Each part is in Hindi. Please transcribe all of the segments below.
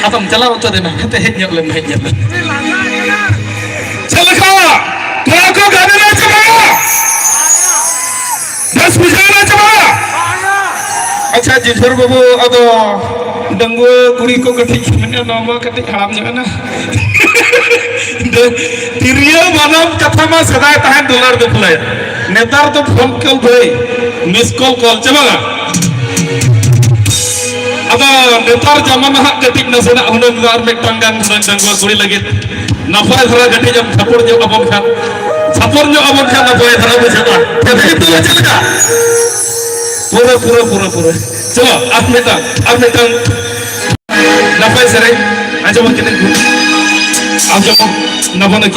Atong chalaw to din kate hejnya ulen hejnya. Chalaka, tuako gabe na chama. Das bujana chama. Acha jithor babu ado danggo kuri ko kati kimnya nama kati haram jana. Tiria manam katha ma sadai tahan dollar de phulay. Netar to phone call bhai miss call chama. Ada netar zaman hak ketik nasena hunang gar mek tanggang hunang dangwa kuri lagi nafai thara gati jam thapor jo abon khan nafai thara bujata kete itu aja leka pura coba apmetang nafai sere aja makin aku aja mau nafai lagi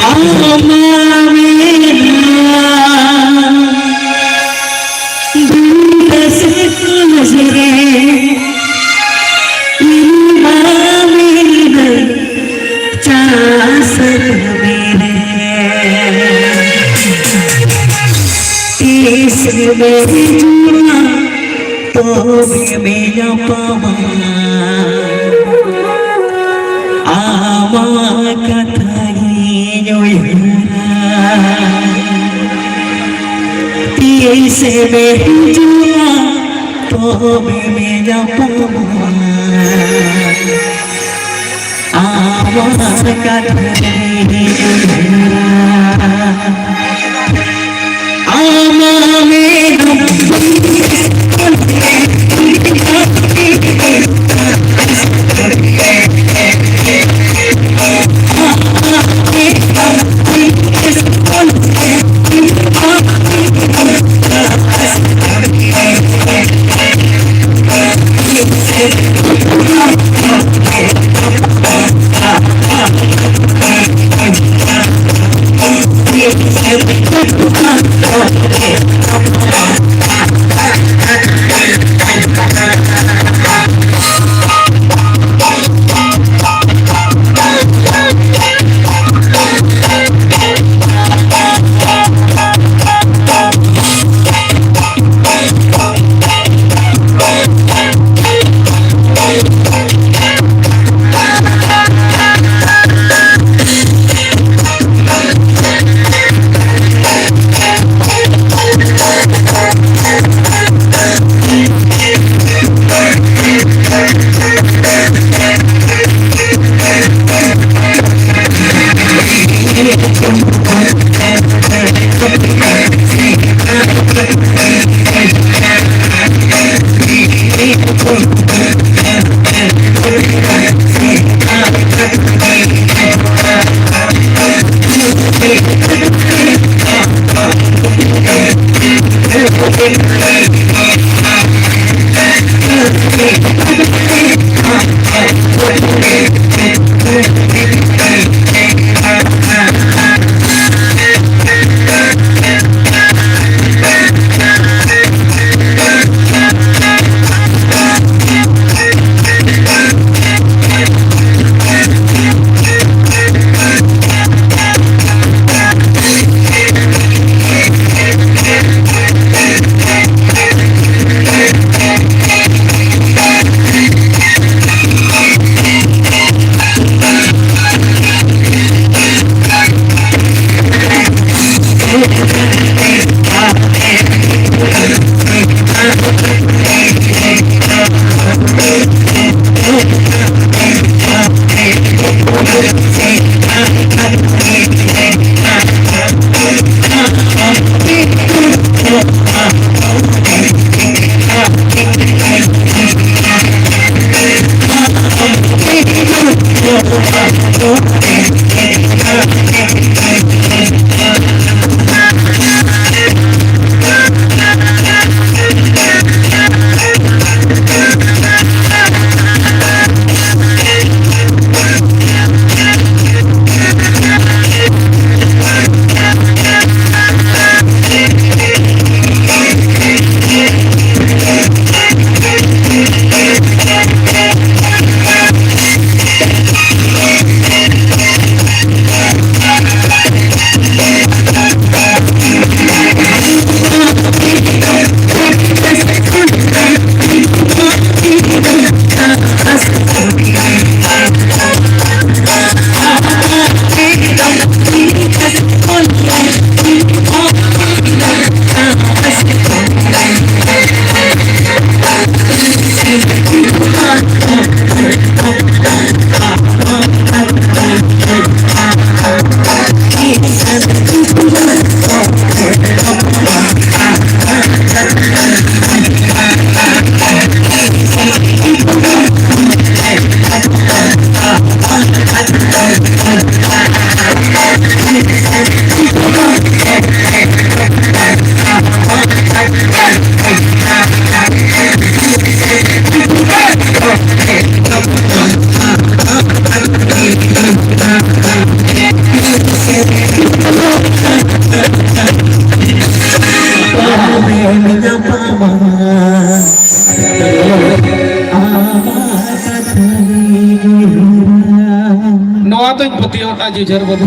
Juzer बदू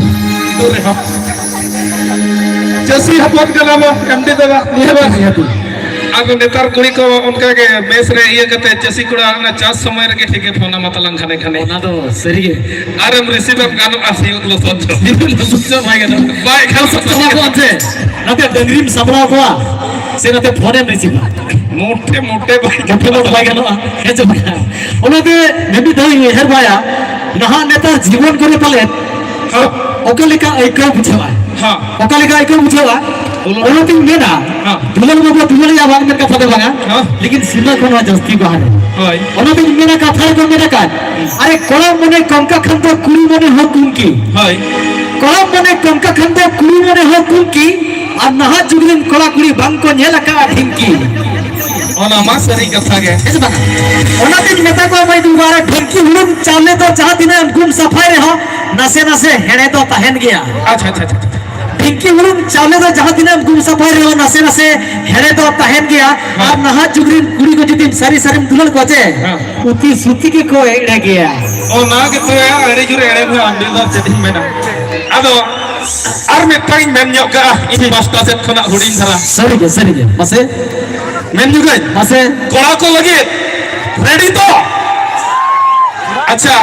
चसी हपन कला एमडी दगा अब नेतार कुड़ी को उनका के बेस रे ये कहते चसी कुड़ा ना चास समय रे के ठीक है फोन मतलंग खाने खाने ना तो सही है आर एम रिसीवर गानो आसी उतलो सोचो सोचो भाई गानो भाई खाल सोचो को আছে नते डंगरीम सबरा को से नते फोन एम रिसीवर मोटे मोटे भाई गानो हे जो ओनते नेबी दई हेर भाया नहा नेता जीवन करे पाले ओकलिका आइको बुझावा हां ओकलिका आइको बुझावा ओनते मेना हां दुलन बाबू दुलन या बाग में कथा दे बागा लेकिन सीमा कोन जस्ती बाहर होय ओनते मेना कथा को मेना का अरे कोला मने कंका खंतो कुड़ी मने हो कुंकी होय कोला मने कंका खंतो कुड़ी मने हो कुंकी आ नहा जुगलिन कोला कुड़ी बांग को नेला का ढिंकी ओना मा सरी कथा गे ओनते नेता को मैं दुबारा ढिंकी हुलुम चाले तो जहां दिन गुम सफाई रे हो नसे नसे हेड़े तो तहन गया अच्छा अच्छा अच्छा ढिंकी हुलुम चाले तो जहां दिन गुम सफाई रे हो नसे नसे हेड़े तो तहन गया और नहा जुगलिन कुड़ी को जदी सारी सारी दुलन कोचे उती सुती के को एड़े गया ओ ना के तो एड़े जुरे एड़े को अंडिल दा चेटिंग मेना आदो आर में टाइम मेन योगा इन पास्ता से खना हुडिन धरा सरी के मसे मेन जुगे मसे कोड़ा को लगे रेडी तो अच्छा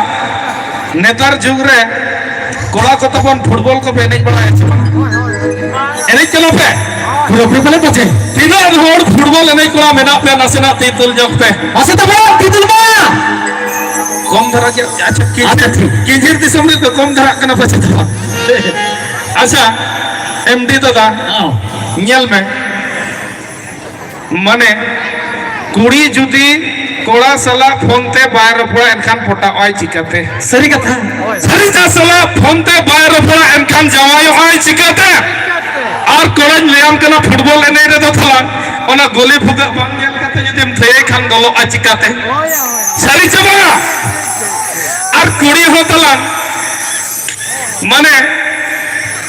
नेतार जुग रे कोड़ा को तबन फुटबॉल को बेने पड़ा है एने चलो पे पूरा फुटबॉल पछे तीना रोड फुटबॉल एने कोड़ा मेना पे नसेना तीतुल जग पे असे तब तीतुल मा कम धरा के अच्छा किंजिर दिसम रे तो कम धरा कना पछे तो अच्छा एमडी दादा नियल में माने कुड़ी जुदी कोड़ा सला फोनते बाय रपड़ा एनखान फोटा आय चिकाते सरी कथा सरी जा सला फोनते बाय रपड़ा एनखान जावायो आय चिकाते और कोड़ा लेम कना फुटबॉल एने रे दो थला ओना गोली फुगा बांग गेल कते जदिम थये खान गलो आय चिकाते सरी चबा और कुड़ी होतला माने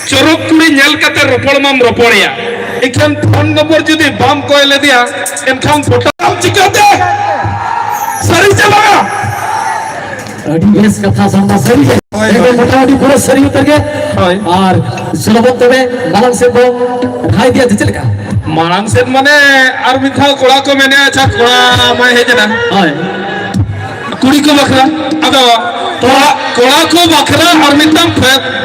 चोरक कुड़ी नेल कते रपड़ माम रपड़िया एखान फोन नंबर जदी बाम कोयले दिया एनखान फोटा चिकाते सरी चला अडीएस कथा संबा सरी एगो मोटाडी पूरा सरी उतर के और सुलभन तबे मालंग से को खाई दिया चल का मालंग से माने आर मिठा कोड़ा को मैंने अच्छा कोड़ा मैं हे जना हाय कुड़ी को बखरा अदो कोड़ा को बखरा और मिठा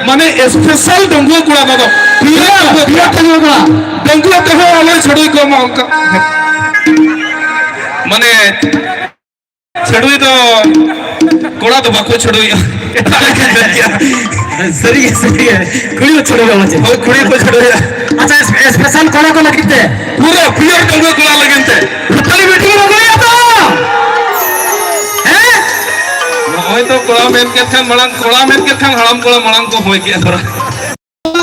माने स्पेशल डंगुआ कोड़ा दो पिया डंगुआ कहो वाले छोड़ी को मां का माने छड़ुई तो कोड़ा तो बाको छड़ुई सही है कुड़ी को छोड़ेगा मुझे और कुड़ी को छड़ुई अच्छा स्पेशल कोड़ा को लगते पूरा प्योर डंगो कोड़ा लगते पुतली बेटी हो गई तो हैं होय तो कोड़ा मेन के खान मळंग कोड़ा मेन के खान हराम कोड़ा मळंग को होय के थोड़ा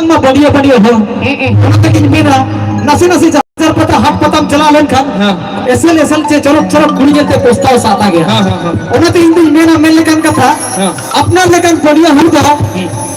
में बढ़िया बढ़िया हो लेकिन मेरा नसे नसे चार पता हाथ पता चला लेन खान एसल एसल से चलो चलो कुड़ी जते प्रस्ताव साथ आ गया ओना तो इंदी मेरा मेन लेकन का था अपना लेकन बढ़िया हो जाओ